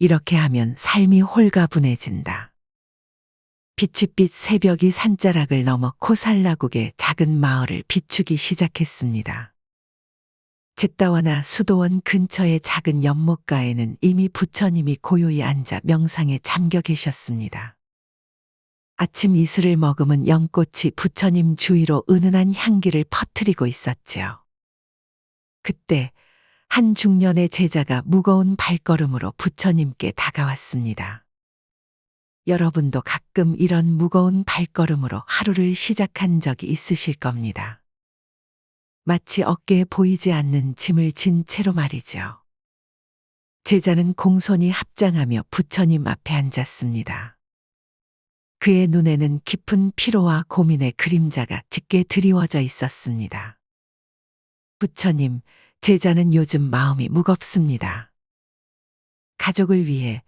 이렇게 하면 삶이 홀가분해진다. 빛빛 새벽이 산자락을 넘어 코살라국의 작은 마을을 비추기 시작했습니다. 잿다와나 수도원 근처의 작은 연못가에는 이미 부처님이 고요히 앉아 명상에 잠겨 계셨습니다. 아침 이슬을 머금은 연꽃이 부처님 주위로 은은한 향기를 퍼뜨리고 있었지요. 그때 한 중년의 제자가 무거운 발걸음으로 부처님께 다가왔습니다. 여러분도 가끔 이런 무거운 발걸음으로 하루를 시작한 적이 있으실 겁니다. 마치 어깨에 보이지 않는 짐을 진 채로 말이죠. 제자는 공손히 합장하며 부처님 앞에 앉았습니다. 그의 눈에는 깊은 피로와 고민의 그림자가 짙게 드리워져 있었습니다. 부처님, 제자는 요즘 마음이 무겁습니다. 가족을 위해,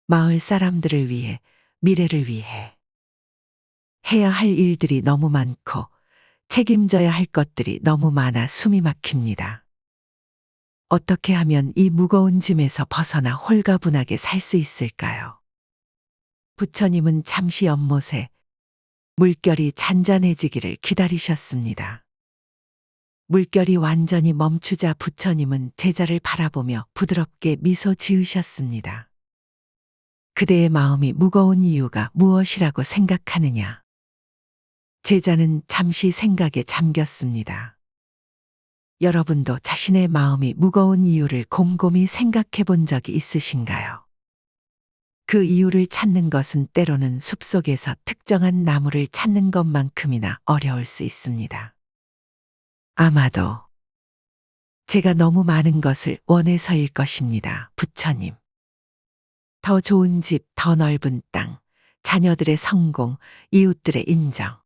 마을 사람들을 위해, 미래를 위해. 해야 할 일들이 너무 많고 책임져야 할 것들이 너무 많아 숨이 막힙니다. 어떻게 하면 이 무거운 짐에서 벗어나 홀가분하게 살 수 있을까요? 부처님은 잠시 연못에 물결이 잔잔해지기를 기다리셨습니다. 물결이 완전히 멈추자 부처님은 제자를 바라보며 부드럽게 미소 지으셨습니다. 그대의 마음이 무거운 이유가 무엇이라고 생각하느냐? 제자는 잠시 생각에 잠겼습니다. 여러분도 자신의 마음이 무거운 이유를 곰곰이 생각해 본 적이 있으신가요? 그 이유를 찾는 것은 때로는 숲속에서 특정한 나무를 찾는 것만큼이나 어려울 수 있습니다. 아마도 제가 너무 많은 것을 원해서일 것입니다, 부처님. 더 좋은 집, 더 넓은 땅, 자녀들의 성공, 이웃들의 인정.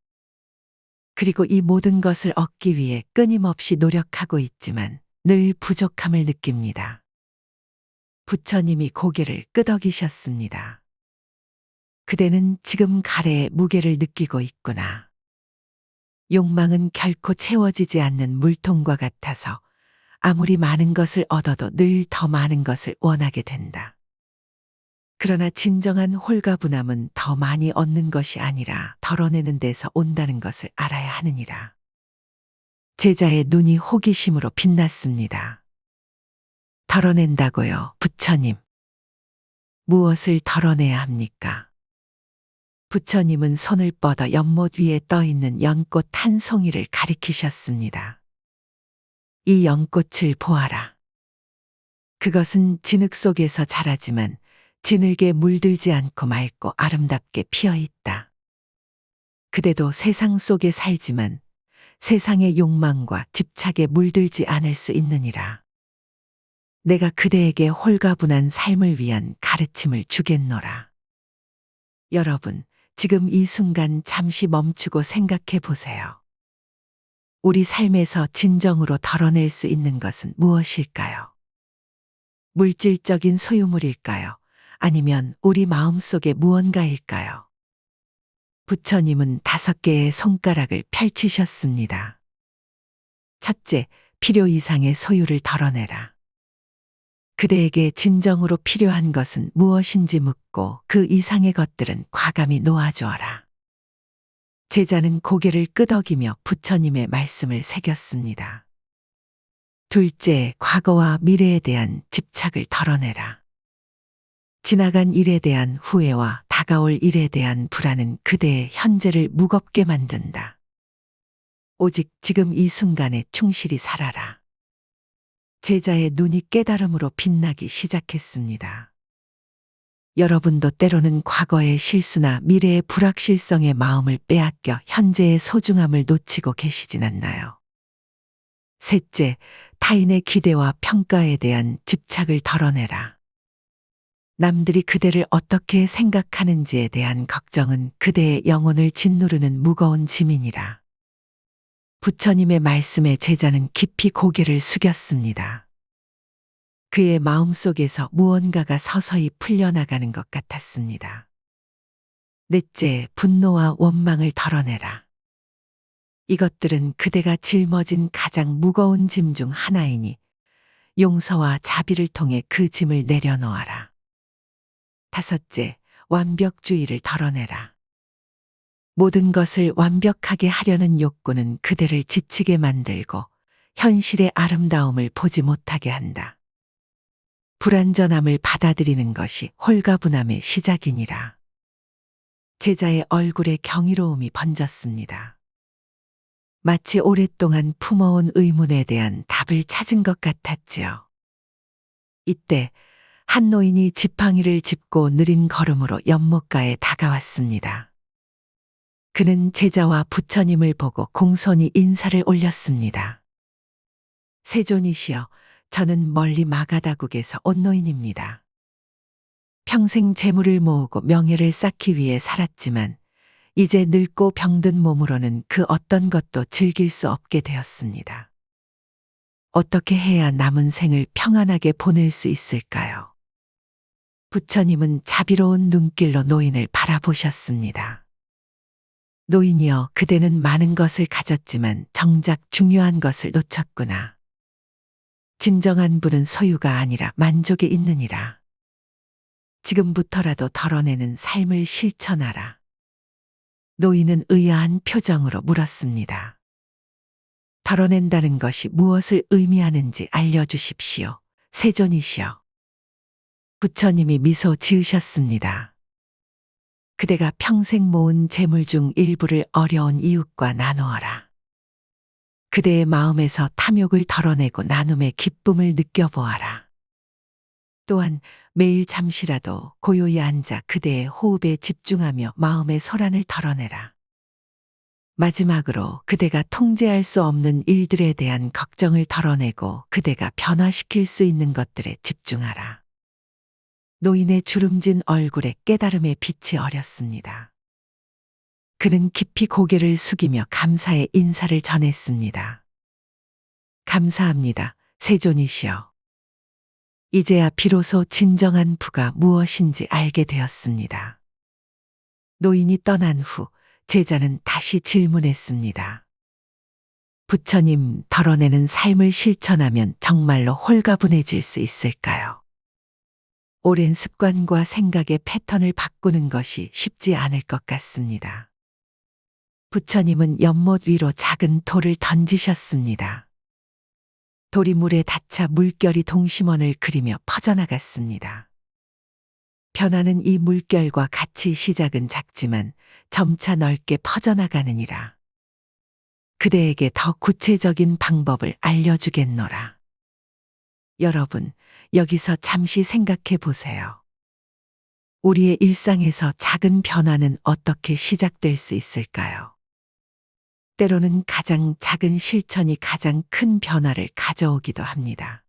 그리고 이 모든 것을 얻기 위해 끊임없이 노력하고 있지만 늘 부족함을 느낍니다. 부처님이 고개를 끄덕이셨습니다. 그대는 지금 가래의 무게를 느끼고 있구나. 욕망은 결코 채워지지 않는 물통과 같아서 아무리 많은 것을 얻어도 늘 더 많은 것을 원하게 된다. 그러나 진정한 홀가분함은 더 많이 얻는 것이 아니라 덜어내는 데서 온다는 것을 알아야 하느니라. 제자의 눈이 호기심으로 빛났습니다. 덜어낸다고요, 부처님. 무엇을 덜어내야 합니까? 부처님은 손을 뻗어 연못 위에 떠 있는 연꽃 한 송이를 가리키셨습니다. 이 연꽃을 보아라. 그것은 진흙 속에서 자라지만 진흙에 물들지 않고 맑고 아름답게 피어 있다. 그대도 세상 속에 살지만 세상의 욕망과 집착에 물들지 않을 수 있느니라. 내가 그대에게 홀가분한 삶을 위한 가르침을 주겠노라. 여러분, 지금 이 순간 잠시 멈추고 생각해 보세요. 우리 삶에서 진정으로 덜어낼 수 있는 것은 무엇일까요? 물질적인 소유물일까요? 아니면 우리 마음속의 무언가일까요? 부처님은 5개의 손가락을 펼치셨습니다. 첫째, 필요 이상의 소유를 덜어내라. 그대에게 진정으로 필요한 것은 무엇인지 묻고 그 이상의 것들은 과감히 놓아주어라. 제자는 고개를 끄덕이며 부처님의 말씀을 새겼습니다. 둘째, 과거와 미래에 대한 집착을 덜어내라. 지나간 일에 대한 후회와 다가올 일에 대한 불안은 그대의 현재를 무겁게 만든다. 오직 지금 이 순간에 충실히 살아라. 제자의 눈이 깨달음으로 빛나기 시작했습니다. 여러분도 때로는 과거의 실수나 미래의 불확실성에 마음을 빼앗겨 현재의 소중함을 놓치고 계시진 않나요? 셋째, 타인의 기대와 평가에 대한 집착을 덜어내라. 남들이 그대를 어떻게 생각하는지에 대한 걱정은 그대의 영혼을 짓누르는 무거운 짐이니라. 부처님의 말씀에 제자는 깊이 고개를 숙였습니다. 그의 마음속에서 무언가가 서서히 풀려나가는 것 같았습니다. 넷째, 분노와 원망을 덜어내라. 이것들은 그대가 짊어진 가장 무거운 짐 중 하나이니 용서와 자비를 통해 그 짐을 내려놓아라. 5째, 완벽주의를 덜어내라. 모든 것을 완벽하게 하려는 욕구는 그대를 지치게 만들고 현실의 아름다움을 보지 못하게 한다. 불완전함을 받아들이는 것이 홀가분함의 시작이니라. 제자의 얼굴에 경이로움이 번졌습니다. 마치 오랫동안 품어온 의문에 대한 답을 찾은 것 같았지요. 이때 한 노인이 지팡이를 짚고 느린 걸음으로 연못가에 다가왔습니다. 그는 제자와 부처님을 보고 공손히 인사를 올렸습니다. 세존이시여, 저는 멀리 마가다국에서 온 노인입니다. 평생 재물을 모으고 명예를 쌓기 위해 살았지만 이제 늙고 병든 몸으로는 그 어떤 것도 즐길 수 없게 되었습니다. 어떻게 해야 남은 생을 평안하게 보낼 수 있을까요? 부처님은 자비로운 눈길로 노인을 바라보셨습니다. 노인이여, 그대는 많은 것을 가졌지만 정작 중요한 것을 놓쳤구나. 진정한 부는 소유가 아니라 만족에 있느니라. 지금부터라도 덜어내는 삶을 실천하라. 노인은 의아한 표정으로 물었습니다. 덜어낸다는 것이 무엇을 의미하는지 알려주십시오. 세존이시여. 부처님이 미소 지으셨습니다. 그대가 평생 모은 재물 중 일부를 어려운 이웃과 나누어라. 그대의 마음에서 탐욕을 덜어내고 나눔의 기쁨을 느껴보아라. 또한 매일 잠시라도 고요히 앉아 그대의 호흡에 집중하며 마음의 소란을 덜어내라. 마지막으로 그대가 통제할 수 없는 일들에 대한 걱정을 덜어내고 그대가 변화시킬 수 있는 것들에 집중하라. 노인의 주름진 얼굴에 깨달음의 빛이 어렸습니다. 그는 깊이 고개를 숙이며 감사의 인사를 전했습니다. 감사합니다, 세존이시여. 이제야 비로소 진정한 부가 무엇인지 알게 되었습니다. 노인이 떠난 후 제자는 다시 질문했습니다. 부처님, 덜어내는 삶을 실천하면 정말로 홀가분해질 수 있을까요? 오랜 습관과 생각의 패턴을 바꾸는 것이 쉽지 않을 것 같습니다. 부처님은 연못 위로 작은 돌을 던지셨습니다. 돌이 물에 닿자 물결이 동심원을 그리며 퍼져나갔습니다. 변화는 이 물결과 같이 시작은 작지만 점차 넓게 퍼져나가느니라. 그대에게 더 구체적인 방법을 알려주겠노라. 여러분, 여기서 잠시 생각해 보세요. 우리의 일상에서 작은 변화는 어떻게 시작될 수 있을까요? 때로는 가장 작은 실천이 가장 큰 변화를 가져오기도 합니다.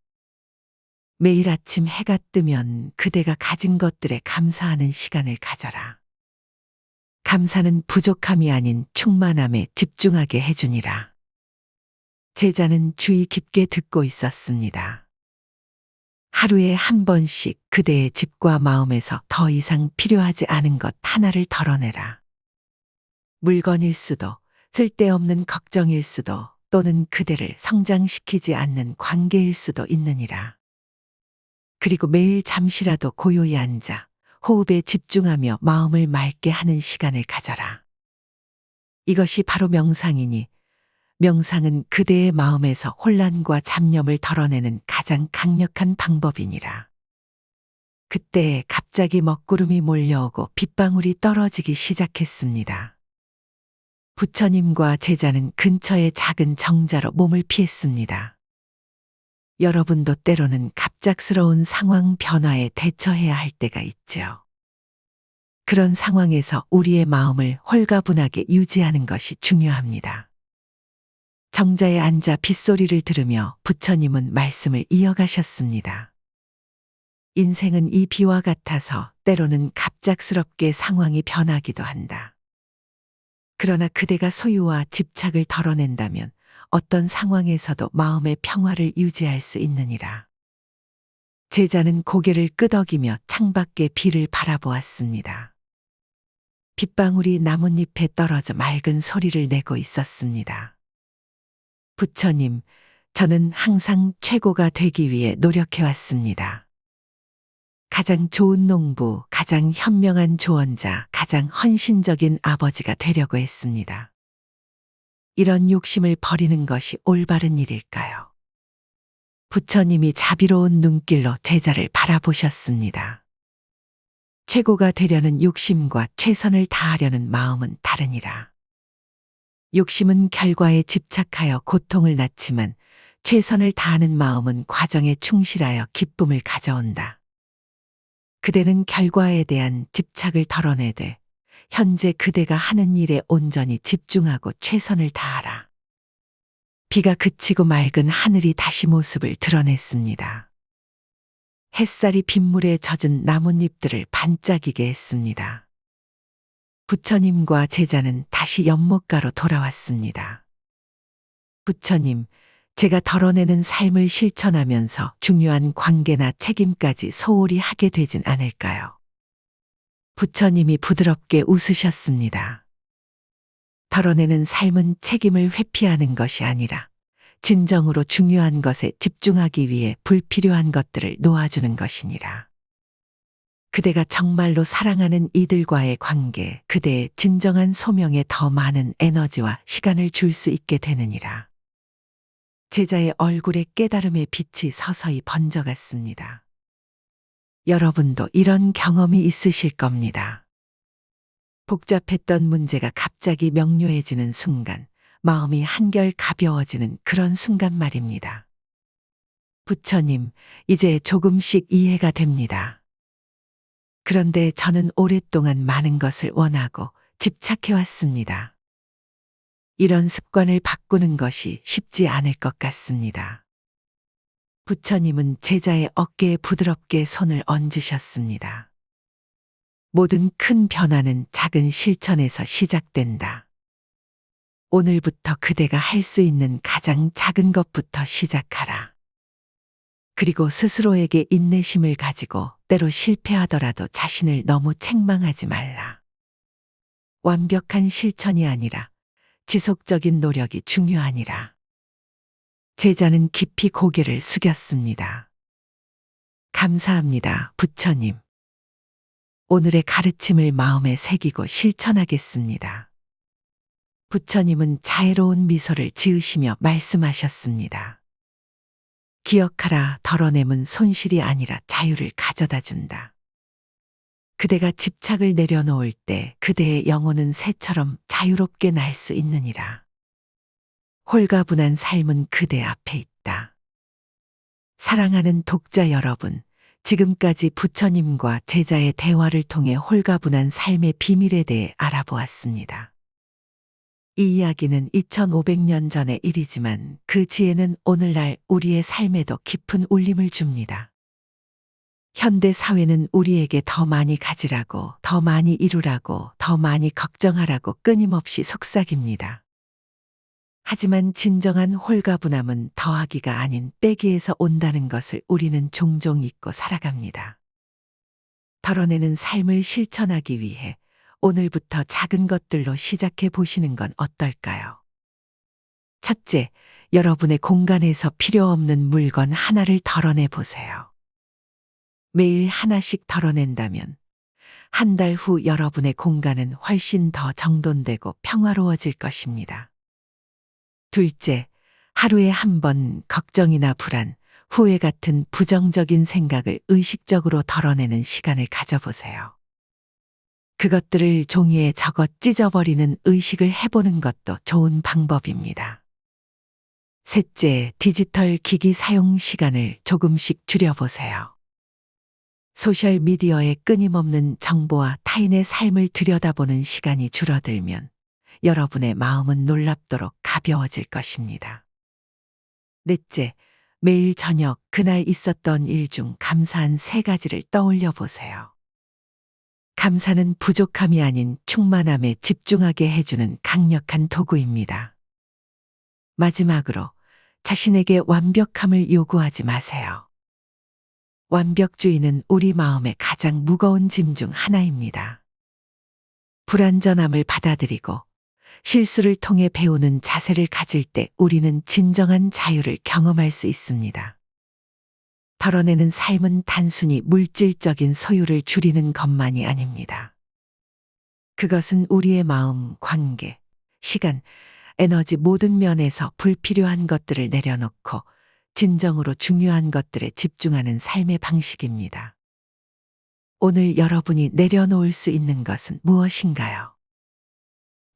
매일 아침 해가 뜨면 그대가 가진 것들에 감사하는 시간을 가져라. 감사는 부족함이 아닌 충만함에 집중하게 해주니라. 제자는 주의 깊게 듣고 있었습니다. 하루에 한 번씩 그대의 집과 마음에서 더 이상 필요하지 않은 것 하나를 덜어내라. 물건일 수도, 쓸데없는 걱정일 수도, 또는 그대를 성장시키지 않는 관계일 수도 있느니라. 그리고 매일 잠시라도 고요히 앉아 호흡에 집중하며 마음을 맑게 하는 시간을 가져라. 이것이 바로 명상이니, 명상은 그대의 마음에서 혼란과 잡념을 덜어내는 가장 강력한 방법이니라. 그때 갑자기 먹구름이 몰려오고 빗방울이 떨어지기 시작했습니다. 부처님과 제자는 근처의 작은 정자로 몸을 피했습니다. 여러분도 때로는 갑작스러운 상황 변화에 대처해야 할 때가 있죠. 그런 상황에서 우리의 마음을 홀가분하게 유지하는 것이 중요합니다. 정자에 앉아 빗소리를 들으며 부처님은 말씀을 이어가셨습니다. 인생은 이 비와 같아서 때로는 갑작스럽게 상황이 변하기도 한다. 그러나 그대가 소유와 집착을 덜어낸다면 어떤 상황에서도 마음의 평화를 유지할 수 있느니라. 제자는 고개를 끄덕이며 창밖의 비를 바라보았습니다. 빗방울이 나뭇잎에 떨어져 맑은 소리를 내고 있었습니다. 부처님, 저는 항상 최고가 되기 위해 노력해왔습니다. 가장 좋은 농부, 가장 현명한 조언자, 가장 헌신적인 아버지가 되려고 했습니다. 이런 욕심을 버리는 것이 올바른 일일까요? 부처님이 자비로운 눈길로 제자를 바라보셨습니다. 최고가 되려는 욕심과 최선을 다하려는 마음은 다르니라. 욕심은 결과에 집착하여 고통을 낳지만 최선을 다하는 마음은 과정에 충실하여 기쁨을 가져온다. 그대는 결과에 대한 집착을 덜어내되 현재 그대가 하는 일에 온전히 집중하고 최선을 다하라. 비가 그치고 맑은 하늘이 다시 모습을 드러냈습니다. 햇살이 빗물에 젖은 나뭇잎들을 반짝이게 했습니다. 부처님과 제자는 다시 연못가로 돌아왔습니다. 부처님, 제가 덜어내는 삶을 실천하면서 중요한 관계나 책임까지 소홀히 하게 되진 않을까요? 부처님이 부드럽게 웃으셨습니다. 덜어내는 삶은 책임을 회피하는 것이 아니라 진정으로 중요한 것에 집중하기 위해 불필요한 것들을 놓아주는 것이니라. 그대가 정말로 사랑하는 이들과의 관계, 그대의 진정한 소명에 더 많은 에너지와 시간을 줄 수 있게 되느니라. 제자의 얼굴에 깨달음의 빛이 서서히 번져갔습니다. 여러분도 이런 경험이 있으실 겁니다. 복잡했던 문제가 갑자기 명료해지는 순간, 마음이 한결 가벼워지는 그런 순간 말입니다. 부처님, 이제 조금씩 이해가 됩니다. 그런데 저는 오랫동안 많은 것을 원하고 집착해왔습니다. 이런 습관을 바꾸는 것이 쉽지 않을 것 같습니다. 부처님은 제자의 어깨에 부드럽게 손을 얹으셨습니다. 모든 큰 변화는 작은 실천에서 시작된다. 오늘부터 그대가 할 수 있는 가장 작은 것부터 시작하라. 그리고 스스로에게 인내심을 가지고 때로 실패하더라도 자신을 너무 책망하지 말라. 완벽한 실천이 아니라 지속적인 노력이 중요하니라. 제자는 깊이 고개를 숙였습니다. 감사합니다, 부처님. 오늘의 가르침을 마음에 새기고 실천하겠습니다. 부처님은 자애로운 미소를 지으시며 말씀하셨습니다. 기억하라, 덜어냄은 손실이 아니라 자유를 가져다 준다. 그대가 집착을 내려놓을 때 그대의 영혼은 새처럼 자유롭게 날 수 있느니라. 홀가분한 삶은 그대 앞에 있다. 사랑하는 독자 여러분, 지금까지 부처님과 제자의 대화를 통해 홀가분한 삶의 비밀에 대해 알아보았습니다. 이 이야기는 2500년 전의 일이지만 그 지혜는 오늘날 우리의 삶에도 깊은 울림을 줍니다. 현대 사회는 우리에게 더 많이 가지라고, 더 많이 이루라고, 더 많이 걱정하라고 끊임없이 속삭입니다. 하지만 진정한 홀가분함은 더하기가 아닌 빼기에서 온다는 것을 우리는 종종 잊고 살아갑니다. 덜어내는 삶을 실천하기 위해 오늘부터 작은 것들로 시작해 보시는 건 어떨까요? 첫째, 여러분의 공간에서 필요 없는 물건 하나를 덜어내 보세요. 매일 하나씩 덜어낸다면 한 달 후 여러분의 공간은 훨씬 더 정돈되고 평화로워질 것입니다. 둘째, 하루에 한 번 걱정이나 불안, 후회 같은 부정적인 생각을 의식적으로 덜어내는 시간을 가져보세요. 그것들을 종이에 적어 찢어버리는 의식을 해보는 것도 좋은 방법입니다. 셋째, 디지털 기기 사용 시간을 조금씩 줄여보세요. 소셜미디어의 끊임없는 정보와 타인의 삶을 들여다보는 시간이 줄어들면 여러분의 마음은 놀랍도록 가벼워질 것입니다. 넷째, 매일 저녁 그날 있었던 일 중 감사한 3가지를 떠올려 보세요. 감사는 부족함이 아닌 충만함에 집중하게 해주는 강력한 도구입니다. 마지막으로 자신에게 완벽함을 요구하지 마세요. 완벽주의는 우리 마음의 가장 무거운 짐 중 하나입니다. 불완전함을 받아들이고 실수를 통해 배우는 자세를 가질 때 우리는 진정한 자유를 경험할 수 있습니다. 덜어내는 삶은 단순히 물질적인 소유를 줄이는 것만이 아닙니다. 그것은 우리의 마음, 관계, 시간, 에너지 모든 면에서 불필요한 것들을 내려놓고 진정으로 중요한 것들에 집중하는 삶의 방식입니다. 오늘 여러분이 내려놓을 수 있는 것은 무엇인가요?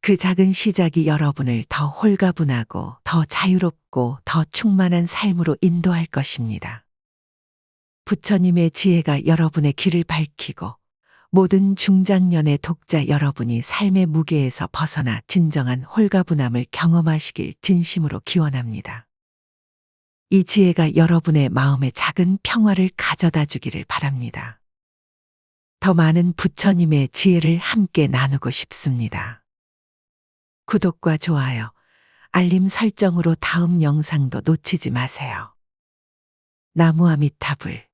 그 작은 시작이 여러분을 더 홀가분하고 더 자유롭고 더 충만한 삶으로 인도할 것입니다. 부처님의 지혜가 여러분의 길을 밝히고 모든 중장년의 독자 여러분이 삶의 무게에서 벗어나 진정한 홀가분함을 경험하시길 진심으로 기원합니다. 이 지혜가 여러분의 마음에 작은 평화를 가져다 주기를 바랍니다. 더 많은 부처님의 지혜를 함께 나누고 싶습니다. 구독과 좋아요, 알림 설정으로 다음 영상도 놓치지 마세요. 나무 아미타불.